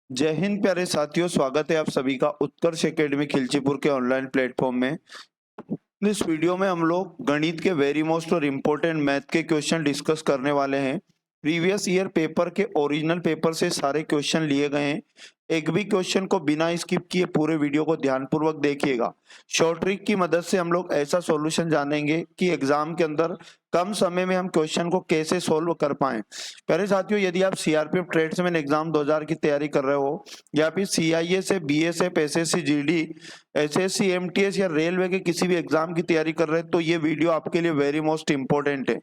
जय हिंद प्यारे साथियों, स्वागत है आप सभी का उत्कर्ष एकेडमी खिलचीपुर के ऑनलाइन प्लेटफॉर्म में। इस वीडियो में हम लोग गणित के वेरी मोस्ट और इम्पोर्टेंट मैथ के क्वेश्चन डिस्कस करने वाले हैं। प्रीवियस ईयर पेपर के ओरिजिनल पेपर से सारे क्वेश्चन लिए गए हैं। एक भी क्वेश्चन को बिना स्किप किए पूरे वीडियो को ध्यानपूर्वक देखिएगा। शॉर्ट ट्रिक की मदद से हम लोग ऐसा सॉल्यूशन जानेंगे कि एग्जाम के अंदर कम समय में हम क्वेश्चन को कैसे सोल्व कर पाएं। पहले साथियों, यदि आप सीआरपीएफ ट्रेड्समैन एग्जाम 2000 की तैयारी कर रहे हो या फिर सीआईएस से BSF SSC GD SSC MTS या रेलवे के किसी भी एग्जाम की तैयारी कर रहे हैं तो ये वीडियो आपके लिए वेरी मोस्ट इंपॉर्टेंट है।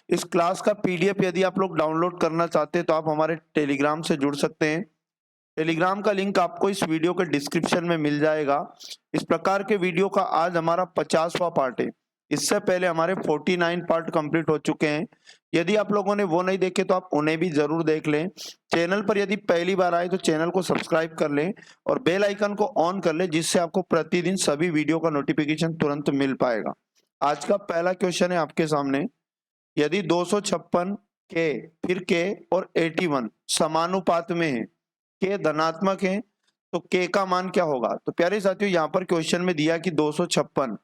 इस क्लास का पीडीएफ यदि आप लोग डाउनलोड करना चाहते हैं तो आप हमारे टेलीग्राम से जुड़ सकते हैं। टेलीग्राम का लिंक आपको इस वीडियो के डिस्क्रिप्शन में मिल जाएगा। इस प्रकार के वीडियो का आज हमारा 50वां पार्ट है। इससे पहले हमारे 49 पार्ट कंप्लीट हो चुके हैं। यदि आप लोगों ने वो नहीं देखे तो आप उन्हें भी जरूर देख लें। चैनल पर यदि पहली बार आए तो चैनल को सब्सक्राइब कर लें और बेल आइकन को ऑन कर लें, जिससे आपको प्रतिदिन सभी वीडियो का नोटिफिकेशन तुरंत मिल पाएगा। आज का पहला क्वेश्चन है आपके सामने। यदि 256 के फिर के और 81 समानुपात में है, के धनात्मक है, तो के का मान क्या होगा। तो प्यारे साथियों, यहाँ पर क्वेश्चन में दिया कि 256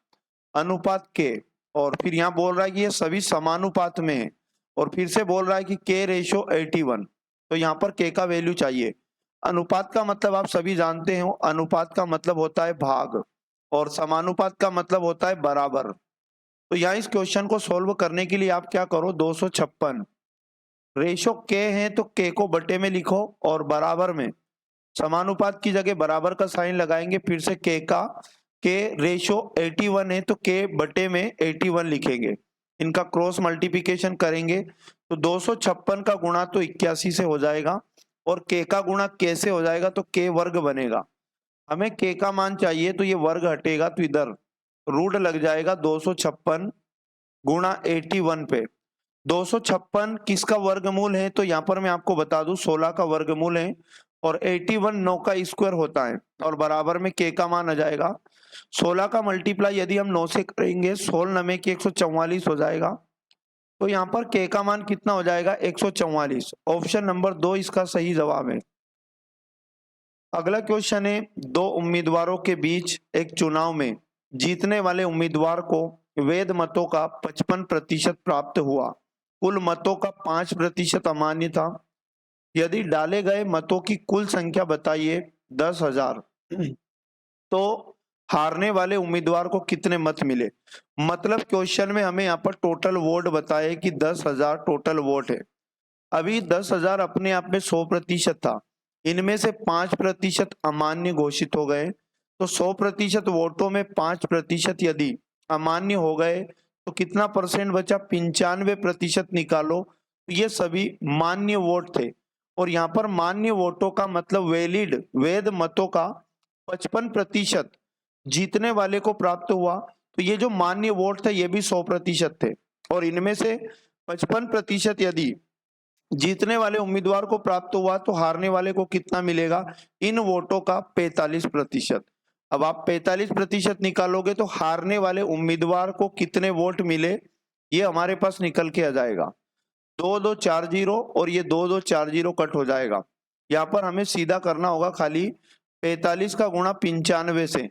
अनुपात के, और फिर यहाँ बोल रहा है कि ये सभी समानुपात में है, और फिर से बोल रहा है कि के रेशो 81। तो यहाँ पर के का वैल्यू चाहिए। अनुपात का मतलब आप सभी जानते हो, अनुपात का मतलब होता है भाग और समानुपात का मतलब होता है बराबर। तो यहाँ इस क्वेश्चन को सोल्व करने के लिए आप क्या करो, 256 रेशो के है तो के को बटे में लिखो और बराबर में समानुपात की जगह बराबर का साइन लगाएंगे। फिर से के रेशो 81 है तो के बटे में 81 लिखेंगे। इनका क्रॉस मल्टीप्लिकेशन करेंगे तो 256 का गुणा तो 81 से हो जाएगा और के का गुणा के से हो जाएगा तो के वर्ग बनेगा। हमें के का मान चाहिए तो ये वर्ग हटेगा तो इधर रूट लग जाएगा 256 गुणा 81 पे। 256 किसका वर्गमूल है, तो यहाँ पर मैं आपको बता दूं 16 का वर्गमूल है और 81 9 का स्क्वायर होता है और बराबर में के का मान आ जाएगा। 16 का मल्टीप्लाई यदि हम 9 से करेंगे 16 9 के 144 हो जाएगा। तो यहाँ पर के का मान कितना हो जाएगा, 144। ऑप्शन नंबर 2 इसका सही जवाब है। अगला क्वेश्चन है, दो उम्मीदवारों के बीच एक चुनाव में जीतने वाले उम्मीदवार को वैध मतों का 55% प्राप्त हुआ। कुल मतों का 5% अमान्य था। यदि डाले गए मतों की कुल संख्या बताइए 10,000, तो हारने वाले उम्मीदवार को कितने मत मिले। मतलब क्वेश्चन में हमें यहाँ पर टोटल वोट बताए कि 10,000 टोटल वोट है। अभी 10,000 अपने आप में 100% था, इनमें से 5% अमान्य घोषित हो गए। तो 100% वोटों में 5% यदि अमान्य हो गए तो कितना परसेंट बचा, 95% निकालो। तो ये सभी मान्य वोट थे और यहाँ पर मान्य वोटों का मतलब वैलिड वैध मतों का 55% जीतने वाले को प्राप्त हुआ। तो ये जो मान्य वोट थे ये भी 100% थे और इनमें से 55% यदि जीतने वाले उम्मीदवार को प्राप्त हुआ तो हारने वाले को कितना मिलेगा, इन वोटों का 45%। अब आप 45% निकालोगे तो हारने वाले उम्मीदवार को कितने वोट मिले, ये हमारे पास निकल के आ जाएगा 2240 और ये 2240 कट हो जाएगा। यहाँ पर हमें सीधा करना होगा, खाली 45 का गुणा 95 से,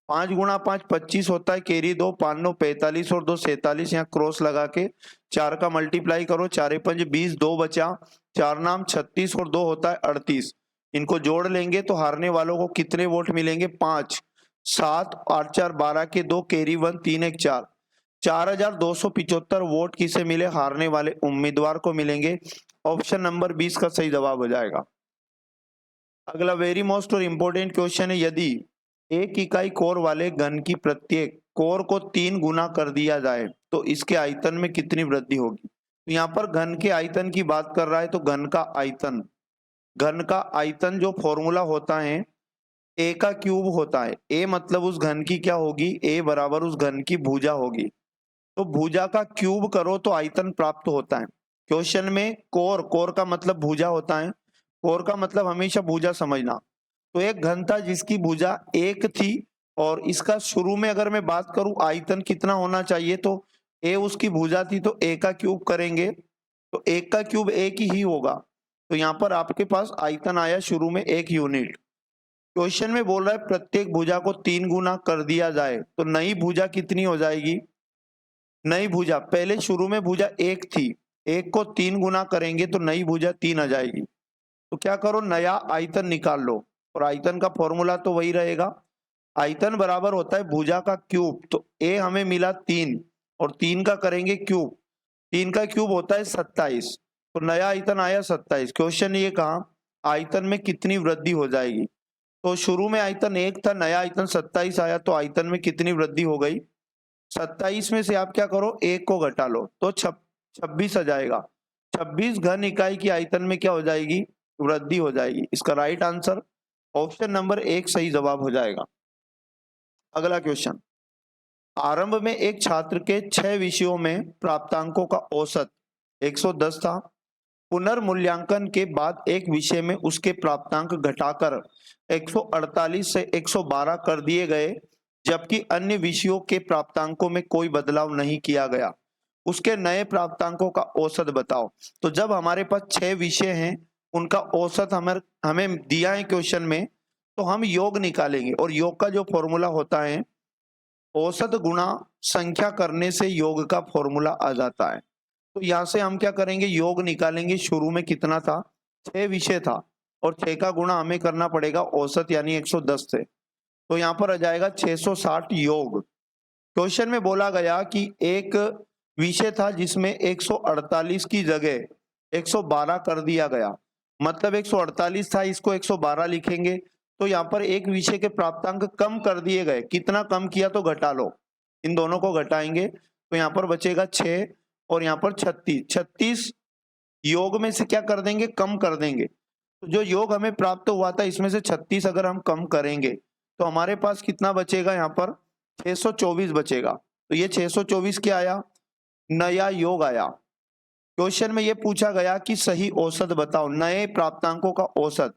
5 गुणा 5 25 होता है, कैरी 2 5 9 45 और 2 47, यहाँ क्रॉस लगा के 4 का मल्टीप्लाई करो, 4 5 20, 2 बचा, 4 नाम 36 और 2 होता है 38। इनको जोड़ लेंगे तो हारने वालों को कितने वोट मिलेंगे, 5 7 8 4 12 के 2 कैरी 1 3 1 4, 4,275 वोट किसे मिले, हारने वाले उम्मीदवार को मिलेंगे। ऑप्शन नंबर 20 का सही जवाब हो जाएगा। अगला वेरी मोस्ट और इंपोर्टेंट क्वेश्चन है, यदि एक इकाई कोर वाले घन की प्रत्येक कोर को 3 गुना कर दिया जाए तो इसके आयतन में कितनी वृद्धि होगी। तो यहाँ पर घन के आयतन की बात कर रहा है तो घन का आयतन जो फॉर्मूला होता है ए का क्यूब होता है। ए मतलब उस घन की क्या होगी, ए बराबर उस घन की भुजा होगी। तो भुजा का क्यूब करो तो आयतन प्राप्त होता है। क्वेश्चन में कोर का मतलब भुजा होता है, कोर का मतलब हमेशा भुजा समझना। तो एक घन था जिसकी भुजा 1 थी और इसका शुरू में अगर मैं बात करूं आयतन कितना होना चाहिए, तो ए उसकी भुजा थी तो ए का क्यूब करेंगे तो 1 का क्यूब 1 ही होगा। तो यहाँ पर आपके पास आयतन आया शुरू में 1 यूनिट। क्वेश्चन में बोल रहा है प्रत्येक भुजा को 3 गुना कर दिया जाए तो नई भुजा कितनी हो जाएगी। नई भुजा पहले शुरू में भुजा 1 थी, 1 को 3 गुना करेंगे तो नई भुजा 3 आ जाएगी। तो क्या करो, नया आयतन निकाल लो, और आयतन का फॉर्मूला तो वही रहेगा, आयतन बराबर होता है भुजा का क्यूब। तो ए हमें मिला 3 और 3 का करेंगे क्यूब, 3 का क्यूब होता है 27, तो नया आयतन आया 27। क्वेश्चन ये कहा आयतन में कितनी वृद्धि हो जाएगी। तो शुरू में आयतन 1 था, नया आयतन 27 आया, तो आयतन में कितनी वृद्धि हो गई। 27 में से आप क्या करो, 1 को घटा लो तो 26 आ जाएगा। 26 घन इकाई की आयतन में क्या हो जाएगी, वृद्धि हो जाएगी। इसका राइट आंसर ऑप्शन नंबर 1 सही जवाब हो जाएगा। अगला क्वेश्चन, आरंभ में एक छात्र के 6 विषयों में प्राप्तांकों का औसत 110 था। पुनर्मूल्यांकन के बाद एक विषय में उसके प्राप्तांक घटाकर 148 से 112 कर दिए गए, जबकि अन्य विषयों के प्राप्तांकों में कोई बदलाव नहीं किया गया। उसके नए प्राप्तांकों का औसत बताओ। तो जब हमारे पास 6 विषय हैं, उनका औसत हमें दिया है क्वेश्चन में, तो हम योग निकालेंगे, और योग का जो फॉर्मूला होता है औसत गुणा संख्या करने से योग का फॉर्मूला आ जाता है। तो यहाँ से हम क्या करेंगे, योग निकालेंगे। शुरू में कितना था, 6 विषय था, और 6 का गुणा हमें करना पड़ेगा औसत यानी 110 से, तो यहाँ पर आ जाएगा 660 योग। क्वेश्चन में बोला गया कि एक विषय था जिसमें 148 की जगह 112 कर दिया गया, मतलब 148 था, इसको 112 लिखेंगे। तो यहाँ पर एक विषय के प्राप्तांक कम कर दिए गए, कितना कम किया तो घटा लो, इन दोनों को घटाएंगे तो यहाँ पर बचेगा 6 और यहाँ पर 36। 36 योग में से क्या कर देंगे, कम कर देंगे। तो जो योग हमें प्राप्त हुआ था इसमें से 36 अगर हम कम करेंगे तो हमारे पास कितना बचेगा, यहाँ पर 624 बचेगा। तो ये 624 क्या आया, नया योग आया। क्वेश्चन में ये पूछा गया कि सही औसत बताओ, नए प्राप्तांकों का औसत।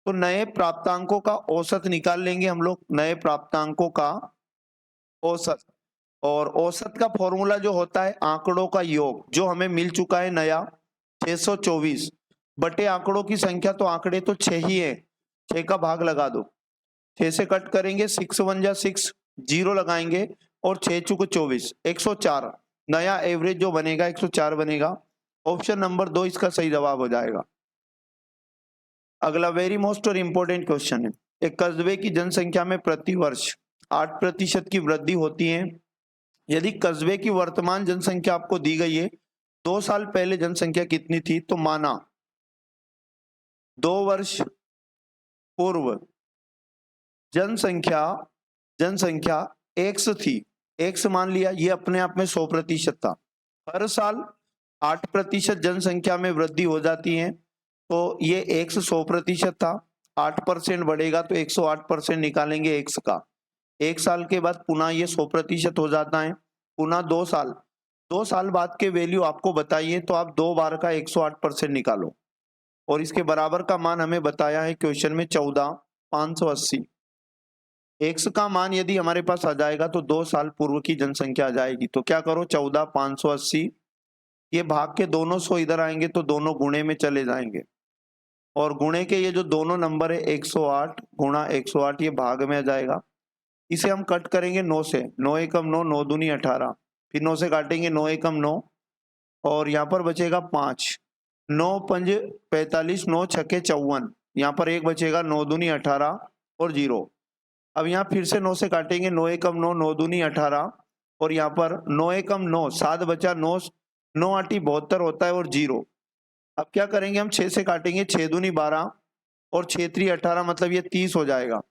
तो नए प्राप्तांकों का औसत निकाल लेंगे हम लोग, नए प्राप्तांकों का औसत, और औसत का फॉर्मूला जो होता है आंकड़ों का योग, जो हमें मिल चुका है नया 624 बटे आंकड़ों की संख्या, तो आंकड़े तो 6 ही है, 6 का भाग लगा दो, 6 से कट करेंगे 6 1 जा 6, 0 लगाएंगे और 6 चुक 24, 104। नया एवरेज जो बनेगा 104 बनेगा। ऑप्शन नंबर 2 इसका सही जवाब हो जाएगा। अगला वेरी मोस्ट और इंपॉर्टेंट क्वेश्चन है, एक कस्बे की जनसंख्या में प्रति वर्ष 8% की वृद्धि होती है। यदि कस्बे की वर्तमान जनसंख्या आपको दी गई है, 2 साल पहले जनसंख्या कितनी थी, तो माना 2 वर्ष पूर्व जनसंख्या x थी, x मान लिया, ये अपने आप में 100% था। हर साल 8% जनसंख्या में वृद्धि हो जाती है, तो ये x 100% था, 8% बढ़ेगा तो 108% निकालेंगे x का। 1 साल के बाद पुनः ये 100% हो जाता है, पुनः 2 साल बाद के वैल्यू आपको बताइए, तो आप 2 बार का 108% निकालो, और इसके बराबर का मान हमें बताया है क्वेश्चन में 14,580। x का मान यदि हमारे पास आ जाएगा तो 2 साल पूर्व की जनसंख्या आ जाएगी। तो क्या करो, 14,580, ये भाग के दोनों 100 इधर आएंगे तो दोनों गुणे में चले जाएंगे, और गुणे के ये जो दोनों नंबर है 108 गुणा 108 ये भाग में आ जाएगा। इसे हम कट करेंगे 9 से, 9 एकम 9, 9 दूनी 18, फिर 9 से काटेंगे 9 एकम 9, और यहाँ पर बचेगा 5, 9 पंज 45, 9 छक्के 54, यहाँ पर एक बचेगा 9 दूनी 18 और 0। अब यहाँ फिर से 9 से काटेंगे, 9 एकम 9, 9 दूनी 18, और यहाँ पर 9 एकम 9, 7 बचा, 9 9 8 72 होता है और 0। अब क्या करेंगे, हम 6 से काटेंगे, 6 दूनी 12 और 6 3 18, मतलब ये 30 हो जाएगा।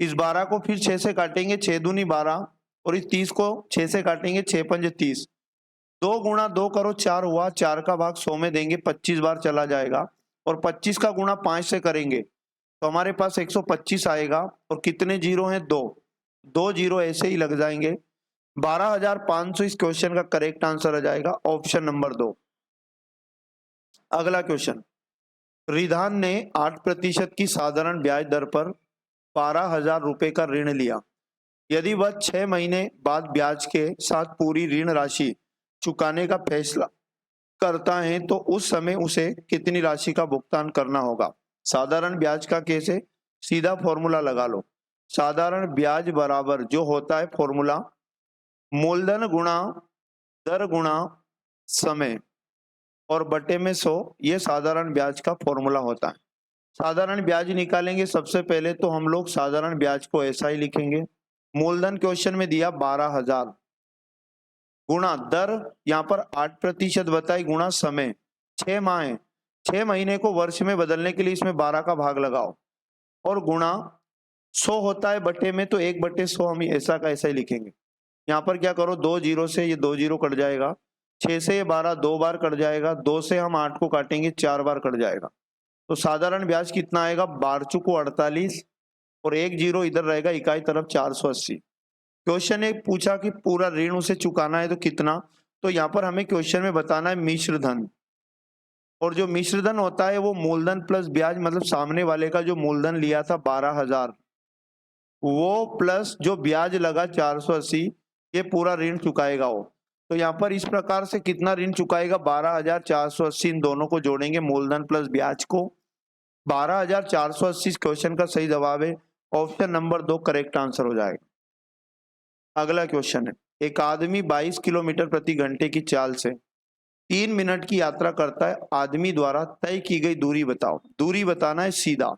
इस 12 को फिर 6 से काटेंगे, 6 दूनी 12, और इस 30 को 6 से काटेंगे, 6 पंज 30, 2 गुणा 2 करो 4 हुआ, 4 का भाग 100 में देंगे, 25 बार चला जाएगा, और 25 का गुणा 5 से करेंगे तो हमारे पास 125 आएगा, और कितने जीरो हैं, 2 जीरो ऐसे ही लग जाएंगे। 12,500 इस क्वेश्चन का करेक्ट आंसर आ जाएगा, ऑप्शन नंबर 2। अगला क्वेश्चन, रिधान ने 8% की साधारण ब्याज दर पर 12,000 रुपए का ऋण लिया। यदि वह 6 महीने बाद ब्याज के साथ पूरी ऋण राशि चुकाने का फैसला करता है तो उस समय उसे कितनी राशि का भुगतान करना होगा। साधारण ब्याज का केस है, सीधा फॉर्मूला लगा लो। साधारण ब्याज बराबर जो होता है फॉर्मूला, मूलधन गुणा दर गुणा समय और बटे में 100, ये साधारण ब्याज का फॉर्मूला होता है। साधारण ब्याज निकालेंगे सबसे पहले तो हम लोग साधारण ब्याज को ऐसा ही लिखेंगे, मूलधन क्वेश्चन में दिया 12,000 गुणा दर, यहाँ पर 8% बताई, गुणा समय 6 माह है, 6 महीने को वर्ष में बदलने के लिए इसमें 12 का भाग लगाओ और गुणा 100 होता है बटे में, तो 1/100 हम ऐसा का ऐसा ही लिखेंगे। यहाँ पर क्या करो, 2 जीरो से ये 2 जीरो कट जाएगा, 6 से ये 12 2 बार कट जाएगा, 2 से हम 8 को काटेंगे 4 बार कट जाएगा। तो साधारण ब्याज कितना आएगा, 12 चुको 48 और 1 जीरो इधर रहेगा, इकाई तरफ 480। क्वेश्चन एक पूछा कि पूरा ऋण उसे चुकाना है तो कितना, तो यहाँ पर हमें क्वेश्चन में बताना है मिश्र धन, और जो मिश्र धन होता है वो मूलधन प्लस ब्याज, मतलब सामने वाले का जो मूलधन लिया था 12,000 वो प्लस जो ब्याज लगा 480, ये पूरा ऋण चुकाएगा वो। तो यहाँ पर इस प्रकार से कितना ऋण चुकाएगा, 12,480, इन दोनों को जोड़ेंगे मूलधन प्लस ब्याज को, 12,480 क्वेश्चन का सही जवाब है, ऑप्शन नंबर 2 करेक्ट आंसर हो जाएगा। अगला क्वेश्चन है, एक आदमी 22 किलोमीटर प्रति घंटे की चाल से 3 मिनट की यात्रा करता है, आदमी द्वारा तय की गई दूरी बताओ। दूरी बताना है सीधा,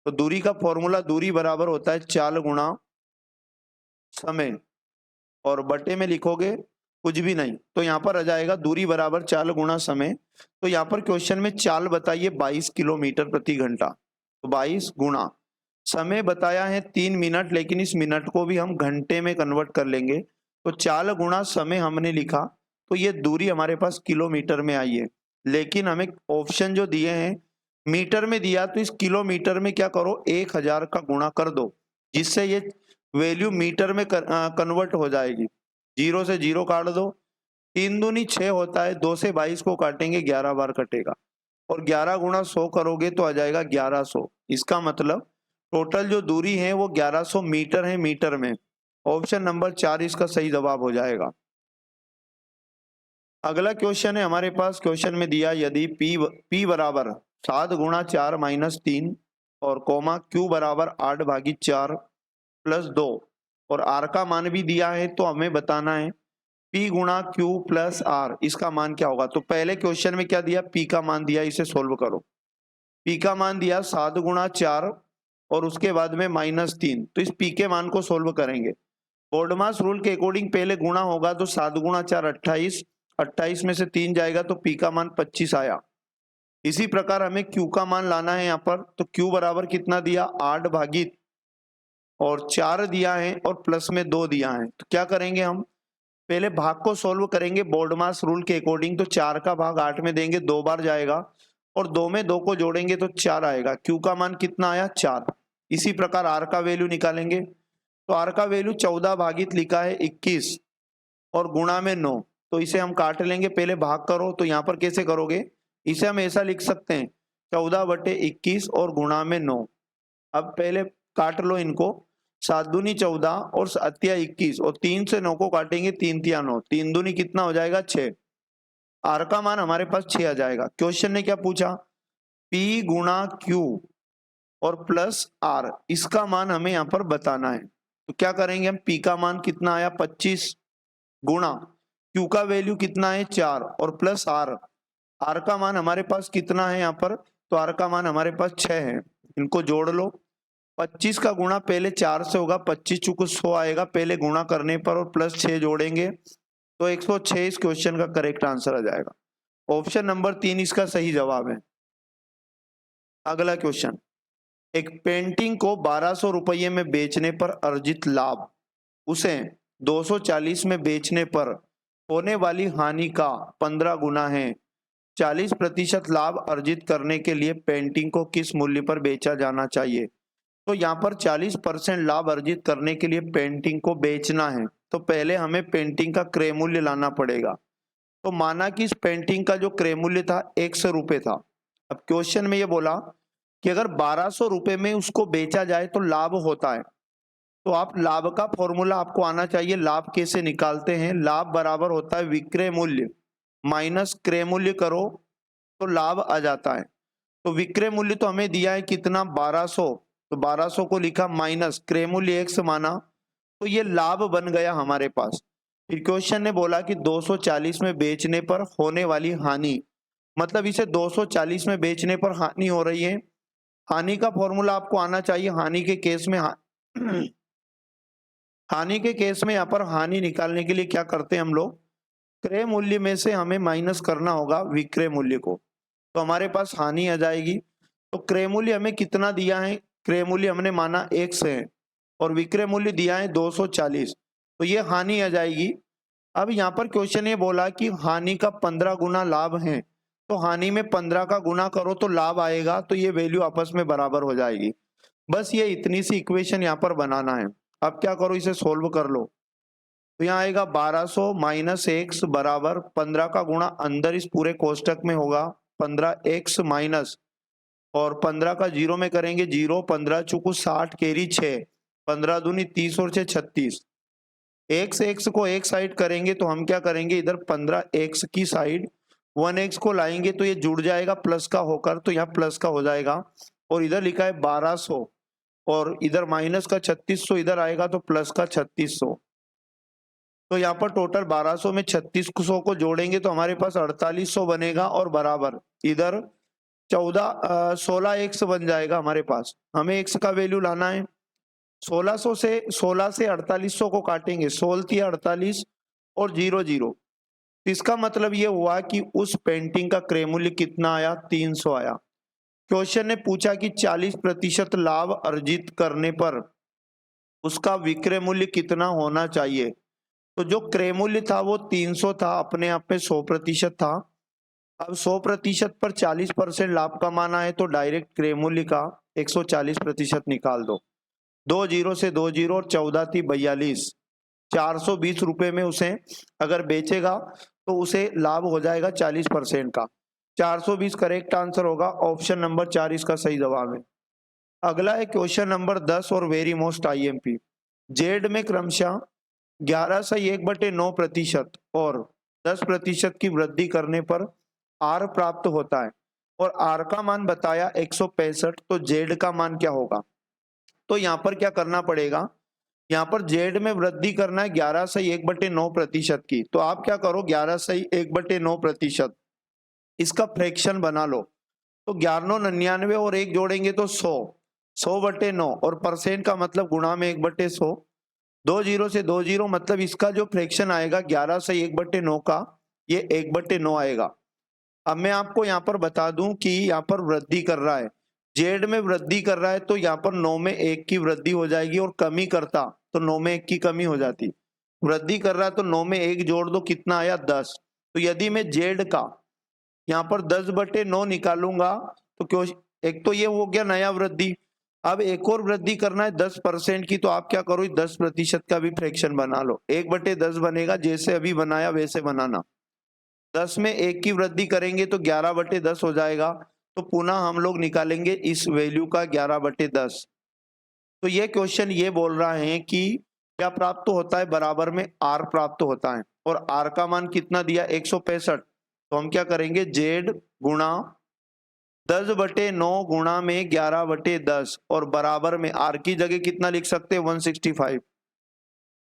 तो दूरी का फॉर्मूला, दूरी बराबर होता है चाल गुणा समय और बटे में लिखोगे कुछ भी नहीं, तो यहाँ पर आ जाएगा दूरी बराबर चाल गुणा समय। तो यहाँ पर क्वेश्चन में चाल बताइए 22 किलोमीटर प्रति घंटा, तो 22 गुणा समय बताया है 3 मिनट, लेकिन इस मिनट को भी हम घंटे में कन्वर्ट कर लेंगे, तो चाल गुणा समय हमने लिखा, तो ये दूरी हमारे पास किलोमीटर में आई है, लेकिन हमें ऑप्शन जो दिए हैं मीटर में दिया, तो इस किलोमीटर में क्या करो 1000 का गुणा कर दो, जिससे ये वैल्यू मीटर में कन्वर्ट हो जाएगी। 0 से 0 काट दो, 3 दूनी 6 होता है, 2 से 22 को काटेंगे 11 बार कटेगा, और 11 गुणा 100 करोगे तो आ जाएगा 1100। इसका मतलब टोटल जो दूरी है वो 1100 मीटर है, मीटर में। ऑप्शन नंबर 4 इसका सही जवाब हो जाएगा। अगला क्वेश्चन है हमारे पास, क्वेश्चन में दिया यदि P बराबर 7 गुणा 4 माइनस 3 और कोमा Q बराबर 8 भागी 4 प्लस 2 और R का मान भी दिया है, तो हमें बताना है P गुणा Q प्लस R, इसका मान क्या होगा। तो पहले क्वेश्चन में क्या दिया, P का मान दिया, इसे सोल्व करो। P का मान दिया 7 गुणा 4 और उसके बाद में -3, तो इस P के मान को सोल्व करेंगे। बोर्डमास रूल के अकॉर्डिंग पहले गुणा होगा, तो 7 गुणा 4 28, 28 में से 3 जाएगा तो P का मान 25 आया। इसी प्रकार हमें Q का मान लाना है यहाँ पर, तो Q बराबर कितना दिया 8 भागित और 4 दिया है और प्लस में 2 दिया है। तो क्या करेंगे, हम पहले भाग को सोल्व करेंगे बोर्डमास रूल के अकॉर्डिंग, तो 4 का भाग 8 में देंगे, 2 बार जाएगा और 2 में 2 को जोड़ेंगे तो 4 आएगा। Q का मान कितना आया 4। इसी प्रकार R का वैल्यू निकालेंगे, तो R का वैल्यू 14 भागित लिखा है 21 और गुणा में 9, तो इसे हम काट लेंगे, पहले भाग करो, तो यहाँ पर कैसे करोगे, इसे हम ऐसा लिख सकते हैं 14/21 और गुणा में 9। अब पहले काट लो इनको, 7 दूनी 14 और 7 21 और 3 से 9 को काटेंगे, 3 तिया 9, 3 दूनी कितना हो जाएगा 6। R का मान हमारे पास 6 आ जाएगा। क्वेश्चन ने क्या पूछा, P गुणा Q और प्लस R, इसका मान हमें यहाँ पर बताना है। तो क्या करेंगे हम, P का मान कितना आया 25 गुणा Q का वैल्यू कितना है 4 और प्लस R, R का मान हमारे पास कितना है यहाँ पर, तो R का मान हमारे पास 6 है, इनको जोड़ लो। 25 का गुणा पहले 4 से होगा, 25 चूंकि 100 आएगा पहले गुणा करने पर, और प्लस 6 जोड़ेंगे तो 106 इस क्वेश्चन का करेक्ट आंसर आ जाएगा। ऑप्शन नंबर 3 इसका सही जवाब है। अगला क्वेश्चन, एक पेंटिंग को 1200 रुपये में बेचने पर अर्जित लाभ उसे 240 में बेचने पर होने वाली हानि का 15 गुना है। 40% लाभ अर्जित करने के लिए पेंटिंग को किस मूल्य पर बेचा जाना चाहिए। तो यहाँ पर 40% लाभ अर्जित करने के लिए पेंटिंग को बेचना है, तो पहले हमें पेंटिंग का क्रय मूल्य लाना पड़ेगा। तो माना कि इस पेंटिंग का जो क्रय मूल्य था 100 रुपये था। अब क्वेश्चन में ये बोला कि अगर 1200 रुपये में उसको बेचा जाए तो लाभ होता है, तो आप लाभ का फॉर्मूला आपको आना चाहिए। लाभ कैसे निकालते हैं, लाभ बराबर होता है विक्रय मूल्य माइनस क्रय मूल्य करो तो लाभ आ जाता है। तो विक्रय मूल्य तो हमें दिया है कितना 1200, तो 1200 को लिखा माइनस क्रय मूल्य x माना, तो ये लाभ बन गया हमारे पास। फिर क्वेश्चन ने बोला कि 240 में बेचने पर होने वाली हानि, मतलब इसे 240 में बेचने पर हानि हो रही है। हानि का फॉर्मूला आपको आना चाहिए। हानि के केस में हानि के केस में यहाँ पर हानि निकालने के लिए क्या करते हैं हम लोग, क्रय मूल्य में से हमें माइनस करना होगा विक्रय मूल्य को, तो हमारे पास हानि आ जाएगी। तो क्रय मूल्य हमें कितना दिया है, क्रय मूल्य हमने माना 1 है और विक्रय मूल्य दिया है 240, तो ये हानि आ जाएगी। अब यहाँ पर क्वेश्चन ये बोला कि हानि का 15 गुना लाभ है, तो हानि में 15 का गुना करो तो लाभ आएगा, तो ये वैल्यू आपस में बराबर हो जाएगी। बस ये इतनी सी इक्वेशन यहाँ पर बनाना है। अब क्या करो, इसे सोल्व कर लो। तो यहाँ आएगा 1200 माइनस एक्स बराबर 15 का गुणा अंदर इस पूरे कोष्टक में होगा 15x माइनस, और 15 का जीरो में करेंगे 0, 15 चुकू 60 कैरी 6, 15 दूनी 30 और 6 36। x को एक साइड करेंगे तो हम क्या करेंगे, इधर 15x की साइड 1x को लाएंगे तो ये जुड़ जाएगा प्लस का होकर, तो यहाँ प्लस का हो जाएगा। और इधर लिखा है 1200 और इधर माइनस का 3600 इधर आएगा तो प्लस का 3600। तो यहाँ पर टोटल 1200 में 3600 को जोड़ेंगे तो हमारे पास 4800 बनेगा, और बराबर इधर 16x बन जाएगा हमारे पास। हमें x का वैल्यू लाना है। 1600 से 16 से 4800 को काटेंगे, 16 थी 48 और 0 0। इसका मतलब ये हुआ कि उस पेंटिंग का क्रय मूल्य कितना आया, 300 आया। क्वेश्चन ने पूछा कि 40% लाभ अर्जित करने पर उसका विक्रय मूल्य कितना होना चाहिए। तो जो क्रय मूल्य था वो 300 था, अपने आप में 100% था। अब 100% पर 40% लाभ कमाना है तो डायरेक्ट क्रय मूल्य का 140% निकाल दो। 2 जीरो से 2 जीरो और 14 थी 42, 420 रुपए में उसे अगर बेचेगा तो उसे लाभ हो जाएगा 40% का। 420 करेक्ट आंसर होगा, ऑप्शन नंबर 4 इसका सही जवाब है। अगला है क्वेश्चन नंबर 10 और वेरी मोस्ट आईएमपी। जेड में क्रमशः 11/1/9% और 10% की वृद्धि करने पर आर प्राप्त होता है, और आर का मान बताया 165, तो जेड का मान क्या होगा। तो यहाँ पर क्या करना पड़ेगा, यहाँ पर जेड में वृद्धि करना है 11/1/9% की, तो आप क्या करो 11/1/9%, इसका फ्रैक्शन बना लो। तो 1199 और 1 जोड़ेंगे तो 100, 100/9 और परसेंट का मतलब गुणा में 1/100। 2 जीरो से 2 जीरो मतलब इसका जो फ्रैक्शन आएगा 11/1/9 का, ये 1/9 आएगा। अब मैं आपको यहाँ पर बता दूं कि यहाँ पर वृद्धि कर रहा है, जेड में वृद्धि कर रहा है, तो यहाँ पर 9 में 1 की वृद्धि हो जाएगी, और कमी करता तो 9 में 1 की कमी हो जाती। वृद्धि कर रहा है तो 9 में 1 जोड़ दो, कितना आया 10। तो यदि मैं जेड का यहाँ पर 10/9 निकालूंगा तो क्यों, एक तो ये हो गया नया वृद्धि। अब एक और वृद्धि करना है 10% की, तो आप क्या करो 10% का भी फ्रैक्शन बना लो। 1/10 बनेगा, जैसे अभी बनाया वैसे बनाना। 10 में 1 की वृद्धि करेंगे तो 11/10 हो जाएगा, तो पुनः हम लोग निकालेंगे इस वैल्यू का 11/10। तो ये क्वेश्चन ये बोल रहा है कि क्या प्राप्त होता है, बराबर में आर प्राप्त होता है, और आर का मान कितना दिया 165। तो हम क्या करेंगे, जेड गुणा 10/9 गुणा में 11/10 और बराबर में आर की जगह कितना लिख सकते हैं 165।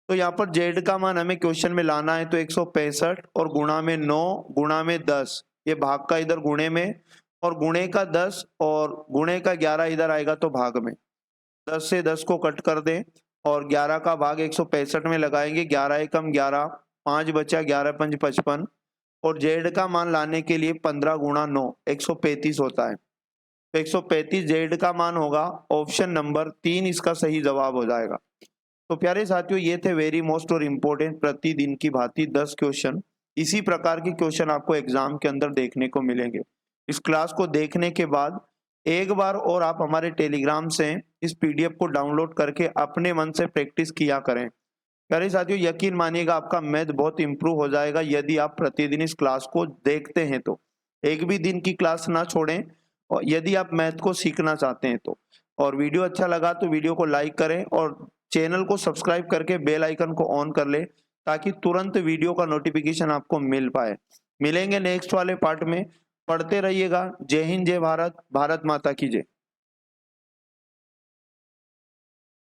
तो यहाँ पर जेड का मान हमें क्वेश्चन में लाना है, तो 165 और गुणा में 9 गुणा में 10, ये भाग का इधर गुणे में, और गुणे का 10 और गुणे का 11 इधर आएगा तो भाग में। 10 से 10 को कट कर दें और 11 का भाग 165 में लगाएंगे, 11 एकम 11, 5 बचा, 11 पंच 55, और जेड का मान लाने के लिए 15 गुणा 9 135 होता है, तो 135 जेड का मान होगा। ऑप्शन नंबर 3 इसका सही जवाब हो जाएगा। तो प्यारे साथियों, ये थे वेरी मोस्ट और इम्पोर्टेंट प्रतिदिन की भांति 10 क्वेश्चन। इसी प्रकार के क्वेश्चन आपको एग्जाम के अंदर देखने को मिलेंगे। इस क्लास को देखने के बाद एक बार और आप हमारे टेलीग्राम से इस पीडीएफ को डाउनलोड करके अपने मन से प्रैक्टिस किया करें। प्यारे साथियों, यकीन मानिएगा आपका मैथ बहुत इंप्रूव हो जाएगा यदि आप प्रतिदिन इस क्लास को देखते हैं तो। एक भी दिन की क्लास ना छोड़ें, और यदि आप मैथ को सीखना चाहते हैं तो। और वीडियो अच्छा लगा तो वीडियो को लाइक करें और चैनल को सब्सक्राइब करके बेल आइकन को ऑन कर ले, ताकि तुरंत वीडियो का नोटिफिकेशन आपको मिल पाए। मिलेंगे नेक्स्ट वाले पार्ट में। पढ़ते रहिएगा। जय हिंद, जय भारत, भारत माता की जय।